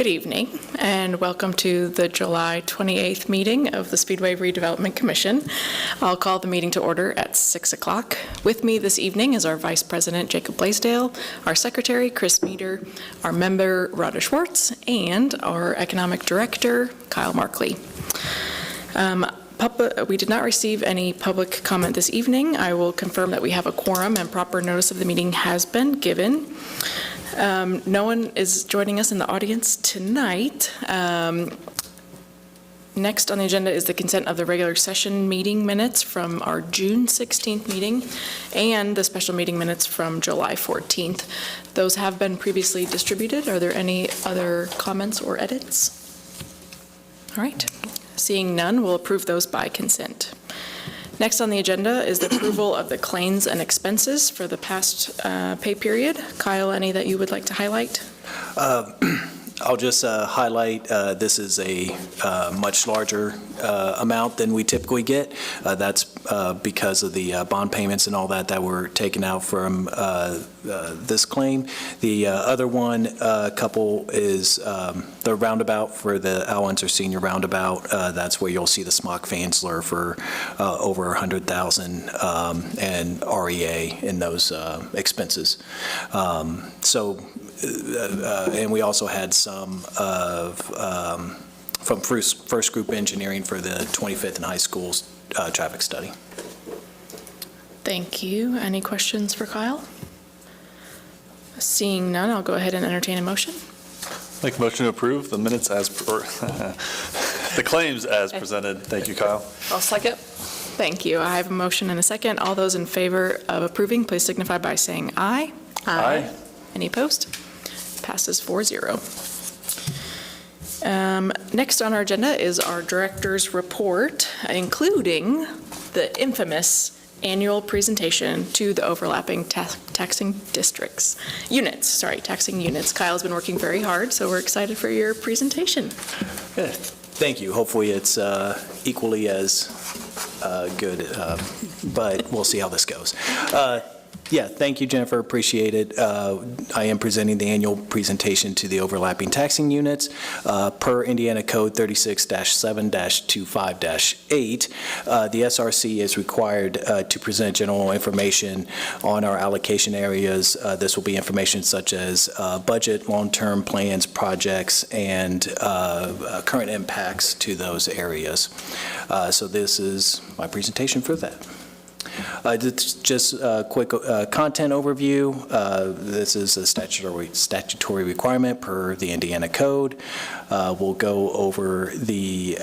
Good evening, and welcome to the July 28th meeting of the Speedway Redevelopment Commission. I'll call the meeting to order at 6 o'clock. With me this evening is our Vice President, Jacob Blaisdell, our Secretary, Chris Meeder, our member, Rhonda Schwartz, and our Economic Director, Kyle Markley. We did not receive any public comment this evening. I will confirm that we have a quorum and proper notice of the meeting has been given. No one is joining us in the audience tonight. Next on the agenda is the consent of the regular session meeting minutes from our June 16th meeting and the special meeting minutes from July 14th. Those have been previously distributed. Are there any other comments or edits? All right. Seeing none, we'll approve those by consent. Next on the agenda is the approval of the claims and expenses for the past pay period. Kyle, any that you would like to highlight? I'll just highlight this is a much larger amount than we typically get. That's because of the bond payments and all that were taken out from this claim. The other one couple is the roundabout for the Allenser Senior Roundabout. That's where you'll see the smock Fansler for over 100,000 and REA in those expenses. And we also had some from First Group Engineering for the 25th and High School's traffic study. Thank you. Any questions for Kyle? Seeing none, I'll go ahead and entertain a motion. Make a motion to approve the minutes as the claims as presented. Thank you, Kyle. I'll second. Thank you. I have a motion and a second. All those in favor of approving, please signify by saying aye. Aye. Any opposed? Passes 4-0. Next on our agenda is our director's report, including the infamous annual presentation to the overlapping taxing units. Kyle's been working very hard, so we're excited for your presentation. Yeah, thank you. Hopefully it's equally as good, but we'll see how this goes. Yeah, thank you, Jennifer. Appreciate it. I am presenting the annual presentation to the overlapping taxing units per Indiana Code 36-7-25-8. The SRC is required to present general information on our allocation areas. This will be information such as budget, long-term plans, projects, and current impacts to those areas. So this is my presentation for that. Just a quick content overview. This is a statutory requirement per the Indiana Code. We'll go over the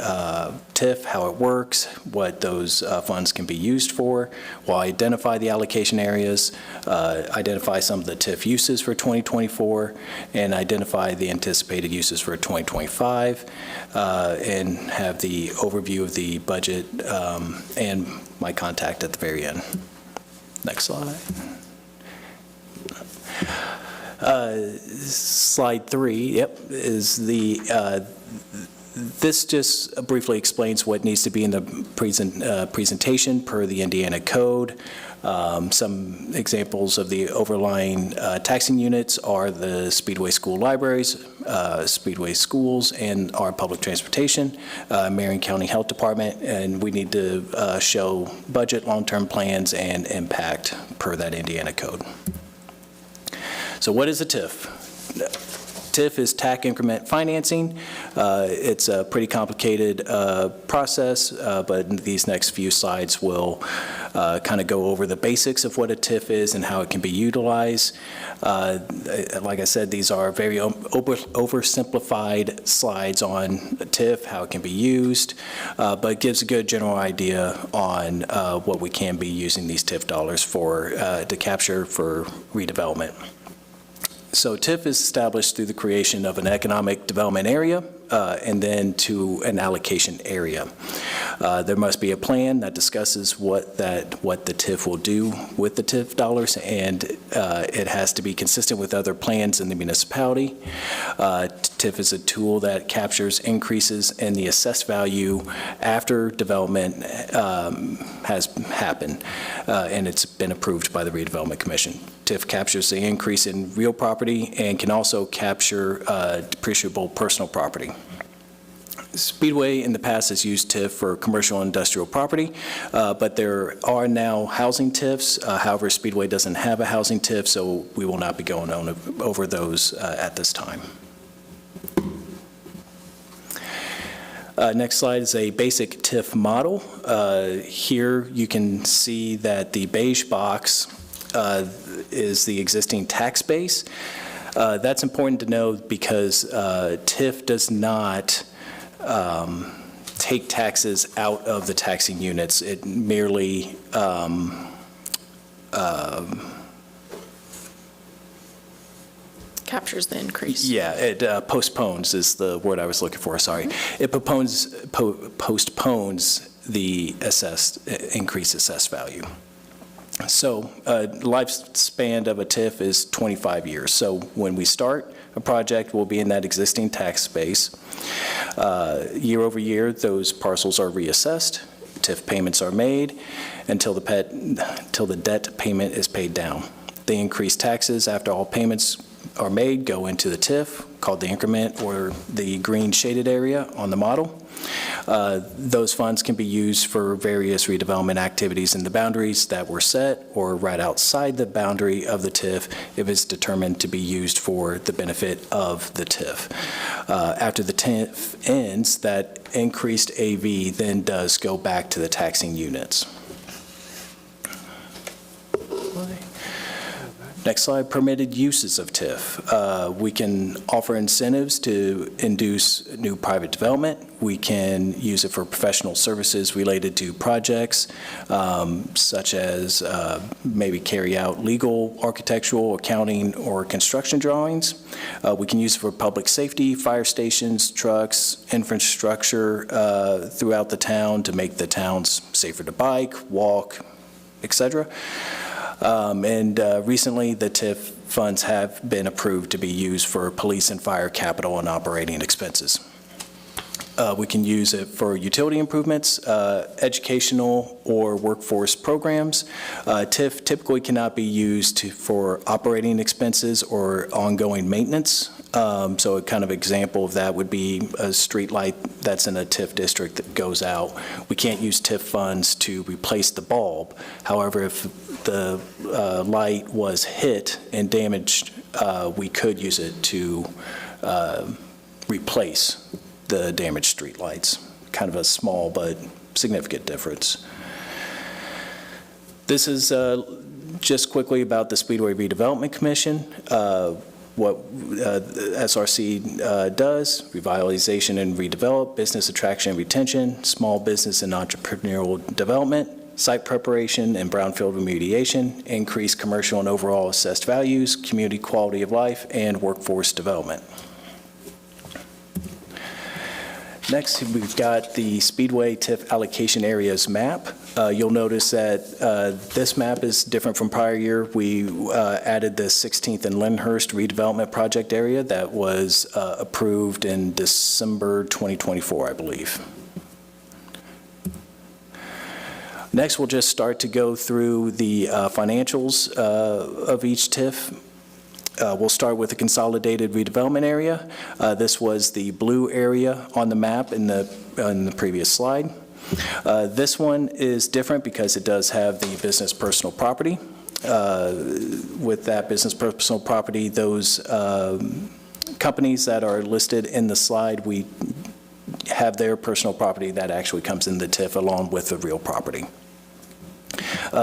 TIF, how it works, what those funds can be used for. We'll identify the allocation areas, identify some of the TIF uses for 2024, and identify the anticipated uses for 2025, and have the overview of the budget and my contact at the very end. Next slide. Slide 3, is the, this just briefly explains what needs to be in the presentation per the Indiana Code. Some examples of the overlying taxing units are the Speedway School Libraries, Speedway Schools, and our public transportation, Marion County Health Department, and we need to show budget, long-term plans, and impact per that Indiana Code. So what is a TIF? TIF is TAC increment financing. It's a pretty complicated process, but in these next few slides will kind of go over the basics of what a TIF is and how it can be utilized. Like I said, these are very oversimplified slides on TIF, how it can be used, but it gives a good general idea on what we can be using these TIF dollars for to capture for redevelopment. So TIF is established through the creation of an economic development area and then to an allocation area. There must be a plan that discusses what the TIF will do with the TIF dollars, and it has to be consistent with other plans in the municipality. TIF is a tool that captures increases in the assessed value after development has happened, and it's been approved by the Redevelopment Commission. TIF captures the increase in real property and can also capture depreciable personal property. Speedway in the past has used TIF for commercial and industrial property, but there are now housing TIFs. However, Speedway doesn't have a housing TIF, so we will not be going on over those at this time. Next slide is a basic TIF model. Here you can see that the beige box is the existing tax base. That's important to know because TIF does not take taxes out of the taxing units. It merely Captures the increase. Yeah, it postpones is the word I was looking for, sorry. It postpones the increased assessed value. So lifespan of a TIF is 25 years. So when we start a project, we'll be in that existing tax base. Year over year, those parcels are reassessed, TIF payments are made until the debt payment is paid down. The increased taxes after all payments are made go into the TIF, called the increment or the green shaded area on the model. Those funds can be used for various redevelopment activities in the boundaries that were set or right outside the boundary of the TIF if it's determined to be used for the benefit of the TIF. After the TIF ends, that increased AV then does go back to the taxing units. Next slide, permitted uses of TIF. We can offer incentives to induce new private development. We can use it for professional services related to projects, such as maybe carry out legal, architectural, accounting, or construction drawings. We can use it for public safety, fire stations, trucks, infrastructure throughout the town to make the towns safer to bike, walk, etc. Recently, the TIF funds have been approved to be used for police and fire capital and operating expenses. We can use it for utility improvements, educational or workforce programs. TIF typically cannot be used for operating expenses or ongoing maintenance. So a kind of example of that would be a street light that's in a TIF district that goes out. We can't use TIF funds to replace the bulb. However, if the light was hit and damaged, we could use it to replace the damaged street lights. Kind of a small but significant difference. This is just quickly about the Speedway Redevelopment Commission. What SRC does, revitalization and redevelop, business attraction and retention, small business and entrepreneurial development, site preparation and brownfield remediation, increase commercial and overall assessed values, community quality of life, and workforce development. Next, we've got the Speedway TIF allocation areas map. You'll notice that this map is different from prior year. We added the 16th and Lyndhurst redevelopment project area that was approved in December 2024, I believe. Next, we'll just start to go through the financials of each TIF. We'll start with the consolidated redevelopment area. This was the blue area on the map in the previous slide. This one is different because it does have the business personal property. With that business personal property, those companies that are listed in the slide, we have their personal property that actually comes in the TIF along with the real property.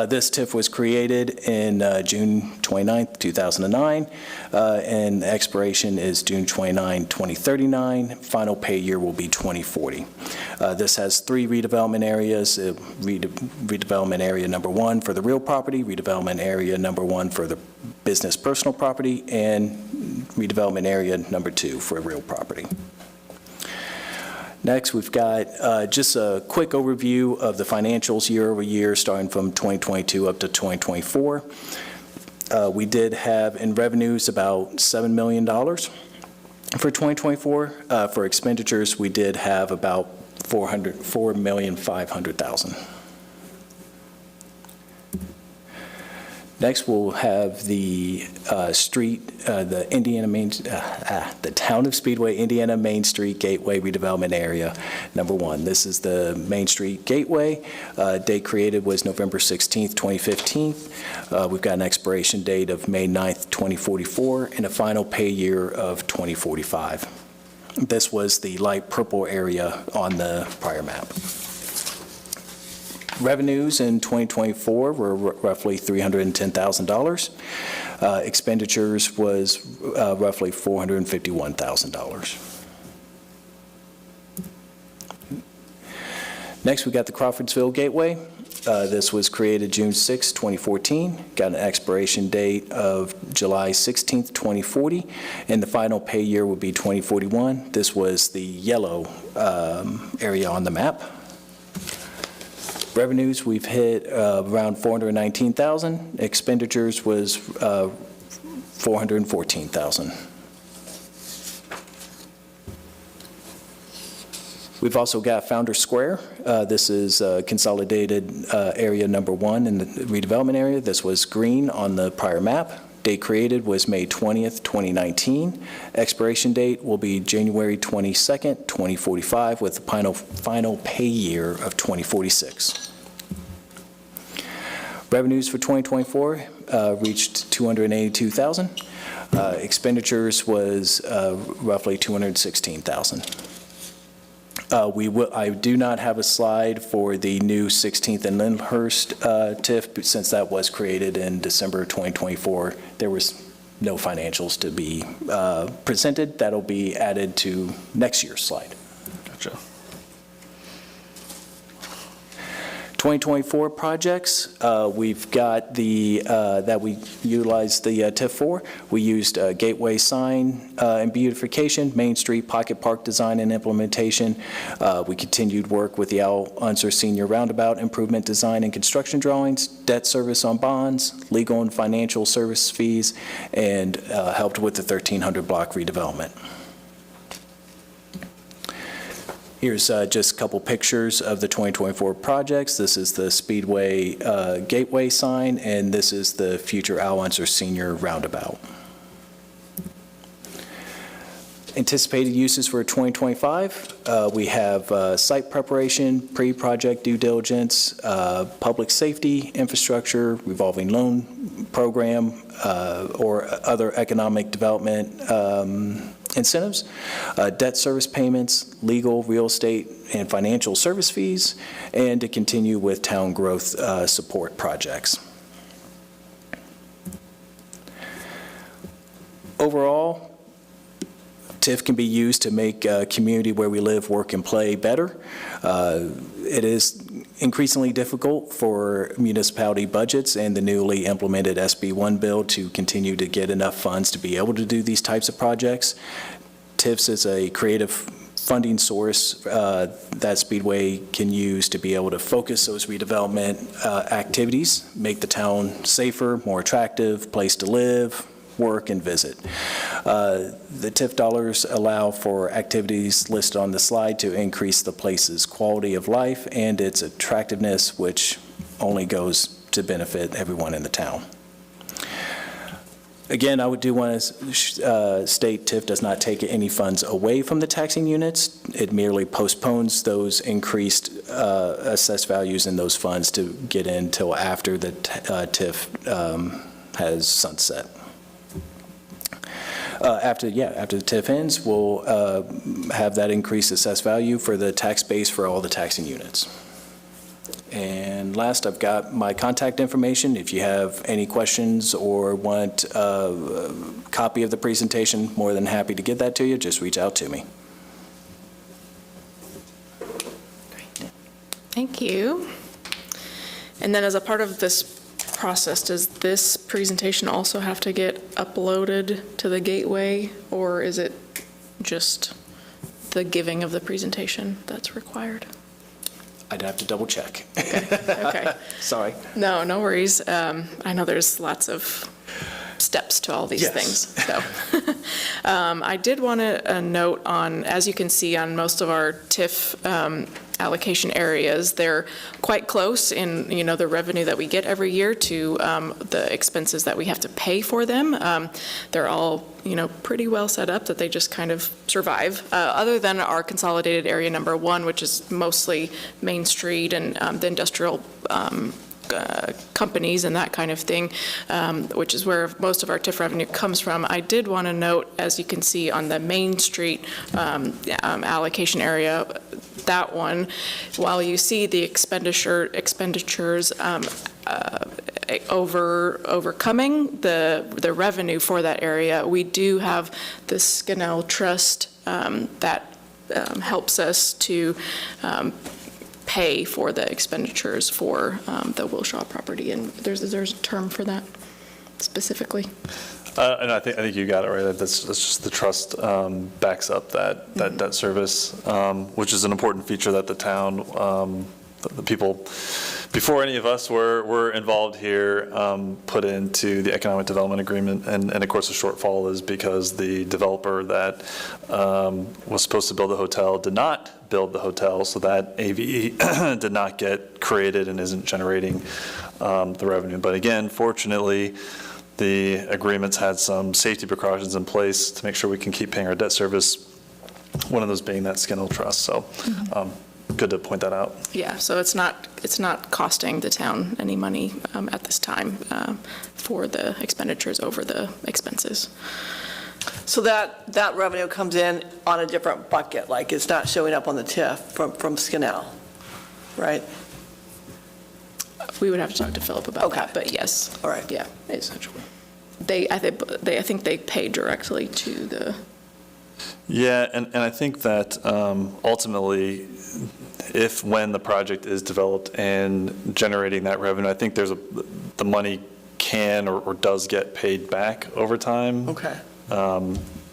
This TIF was created in June 29th, 2009, and expiration is June 29, 2039. Final pay year will be 2040. This has 3 redevelopment areas, redevelopment area number 1 for the real property, redevelopment area number 1 for the business personal property, and redevelopment area number 2 for real property. Next, we've got just a quick overview of the financials year over year, starting from 2022 up to 2024. We did have in revenues about $7 million for 2024. For expenditures, we did have about $4,500,000. Next, we'll have the the Town of Speedway, Indiana Main Street Gateway Redevelopment Area, number 1. This is the Main Street Gateway. Date created was November 16th, 2015. We've got an expiration date of May 9th, 2044, and a final pay year of 2045. This was the light purple area on the prior map. Revenues in 2024 were roughly $310,000. Expenditures was roughly $451,000. Next, we got the Crawfordsville Gateway. This was created June 6, 2014, got an expiration date of July 16th, 2040, and the final pay year would be 2041. This was the yellow area on the map. Revenues, we've hit around $419,000. Expenditures was $414,000. We've also got Founders Square. This is consolidated area number 1 in the redevelopment area. This was green on the prior map. Date created was May 20th, 2019. Expiration date will be January 22nd, 2045, with the final pay year of 2046. Revenues for 2024 reached $282,000. Expenditures was roughly $216,000. I do not have a slide for the new 16th and Lyndhurst TIF, since that was created in December 2024. There was no financials to be presented. That'll be added to next year's slide. Gotcha. 2024 projects, we've got the, that we utilized the TIF for. We used gateway sign and beautification, Main Street Pocket Park design and implementation. We continued work with the Al Unser Senior Roundabout improvement design and construction drawings, debt service on bonds, legal and financial service fees, and helped with the 1300 block redevelopment. Here's just a couple pictures of the 2024 projects. This is the Speedway Gateway sign, and this is the future Al Unser Senior Roundabout. Anticipated uses for 2025, we have site preparation, pre-project due diligence, public safety, infrastructure, revolving loan program, or other economic development incentives, debt service payments, legal, real estate, and financial service fees, and to continue with town growth support projects. Overall, TIF can be used to make a community where we live, work, and play better. It is increasingly difficult for municipality budgets and the newly implemented SB 1 bill to continue to get enough funds to be able to do these types of projects. TIFs is a creative funding source that Speedway can use to be able to focus those redevelopment activities, make the town safer, more attractive place to live, work, and visit. The TIF dollars allow for activities listed on the slide to increase the place's quality of life and its attractiveness, which only goes to benefit everyone in the town. Again, I do want to state TIF does not take any funds away from the taxing units. It merely postpones those increased assessed values in those funds to get in until after the TIF has sunset. After the TIF ends, we'll have that increased assessed value for the tax base for all the taxing units. And last, I've got my contact information. If you have any questions or want a copy of the presentation, more than happy to get that to you. Just reach out to me. Great. Thank you. And then as a part of this process, does this presentation also have to get uploaded to the Gateway, or is it just the giving of the presentation that's required. I'd have to double check. Okay. Sorry. No, no worries. I know there's lots of steps to all these Yes. things. So, I did want to note on, as you can see on most of our TIF allocation areas, they're quite close in, the revenue that we get every year to the expenses that we have to pay for them. They're all, pretty well set up that they just kind of survive, other than our consolidated area number 1, which is mostly Main Street and the industrial companies and that kind of thing, which is where most of our TIF revenue comes from. I did want to note, as you can see on the Main Street allocation area, that one, while you see the expenditures overcoming the revenue for that area, we do have the Skinnell Trust that helps us to pay for the expenditures for the Wilshaw property, and there's a term for that specifically. And I think you got it right. That's just the trust backs up that debt service, which is an important feature that the town, the people before any of us were involved here, put into the economic development agreement. And of course, the shortfall is because the developer that was supposed to build the hotel did not build the hotel, so that AVE did not get created and isn't generating the revenue. But again, fortunately, the agreements had some safety precautions in place to make sure we can keep paying our debt service, one of those being that Skinnell Trust. So good to point that out. Yeah, so it's not costing the town any money at this time for the expenditures over the expenses. So that revenue comes in on a different bucket, like it's not showing up on the TIF from Skinnell, right? We would have to talk to Philip about Okay. that, but yes. All right. Yeah, essentially. I think they pay directly to the. Yeah, and I think that ultimately, when the project is developed and generating that revenue, I think the money can or does get paid back over time. Okay.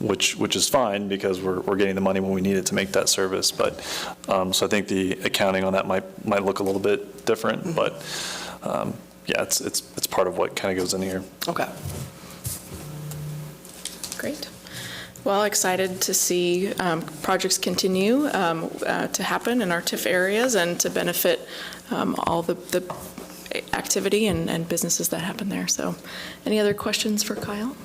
Which is fine because we're getting the money when we need it to make that service. But so I think the accounting on that might look a little bit different, but yeah, it's part of what kind of goes in here. Okay. Great. Well, excited to see projects continue to happen in our TIF areas and to benefit all the activity and businesses that happen there. So any other questions for Kyle?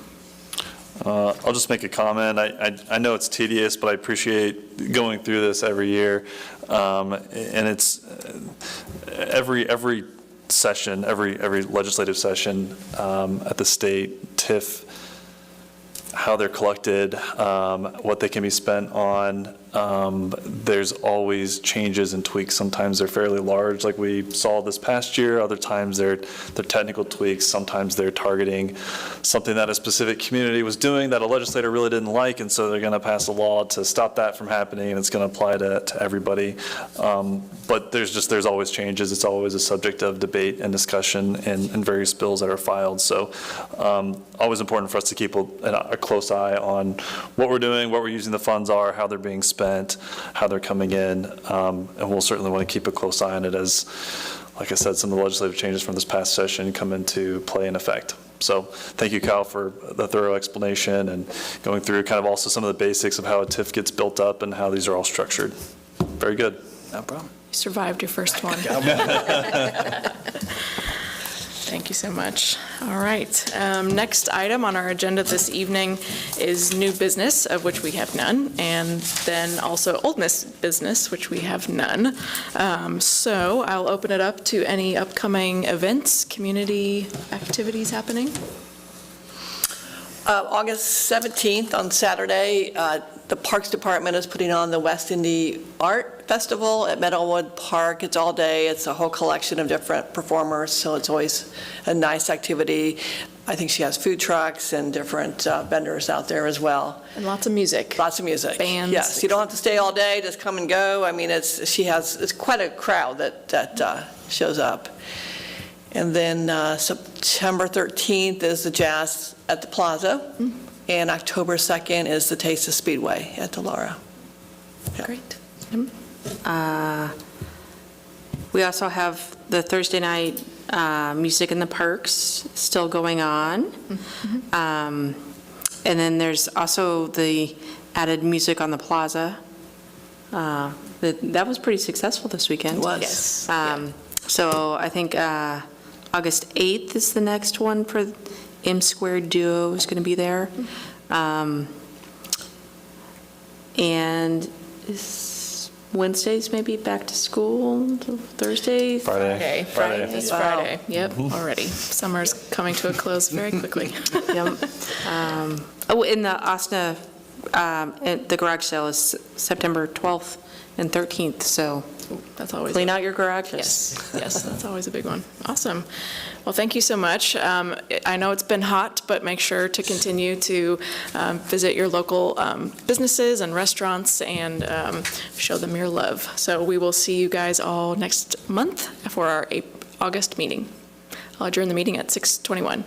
I'll just make a comment. I know it's tedious, but I appreciate going through this every year. And it's every session, every legislative session at the state, TIF, how they're collected, what they can be spent on. There's always changes and tweaks. Sometimes they're fairly large, like we saw this past year. Other times they're technical tweaks. Sometimes they're targeting something that a specific community was doing that a legislator really didn't like, and so they're going to pass a law to stop that from happening, and it's going to apply to everybody. But there's always changes. It's always a subject of debate and discussion in various bills that are filed. So always important for us to keep a close eye on what we're doing, what we're using the funds are, how they're being spent, how they're coming in, and we'll certainly want to keep a close eye on it as, like I said, some of the legislative changes from this past session come into play in effect. So thank you, Kyle, for the thorough explanation and going through kind of also some of the basics of how a TIF gets built up and how these are all structured. Very good. No problem. You survived your first one. Thank you so much. All right. Next item on our agenda this evening is new business, of which we have none, and then also old business, which we have none. So I'll open it up to any upcoming events, community activities happening. August 17th on Saturday, the Parks Department is putting on the West Indy Art Festival at Meadowwood Park. It's all day. It's a whole collection of different performers, so it's always a nice activity. I think she has food trucks and different vendors out there as well. And lots of music. Lots of music. Bands. Yes, you don't have to stay all day, just come and go. I mean, it's quite a crowd that shows up. And then September 13th is the Jazz at the Plaza, and October 2nd is the Taste of Speedway at the Laura. Great. We also have the Thursday night Music in the Parks still going on. And then there's also the added Music on the Plaza. That was pretty successful this weekend. It was. Yes. So I think August 8th is the next one for M Squared Duo is going to be there. And Wednesdays maybe back to school, Thursday? Friday. It's Friday. Yep, already. Summer's coming to a close very quickly. Yep. In the Osna, the garage sale is September 12th and 13th, so That's always. clean out your garages. Yes, that's always a big one. Awesome. Well, thank you so much. I know it's been hot, but make sure to continue to visit your local businesses and restaurants and show them your love. So we will see you guys all next month for our August meeting. I'll adjourn the meeting at 6:21.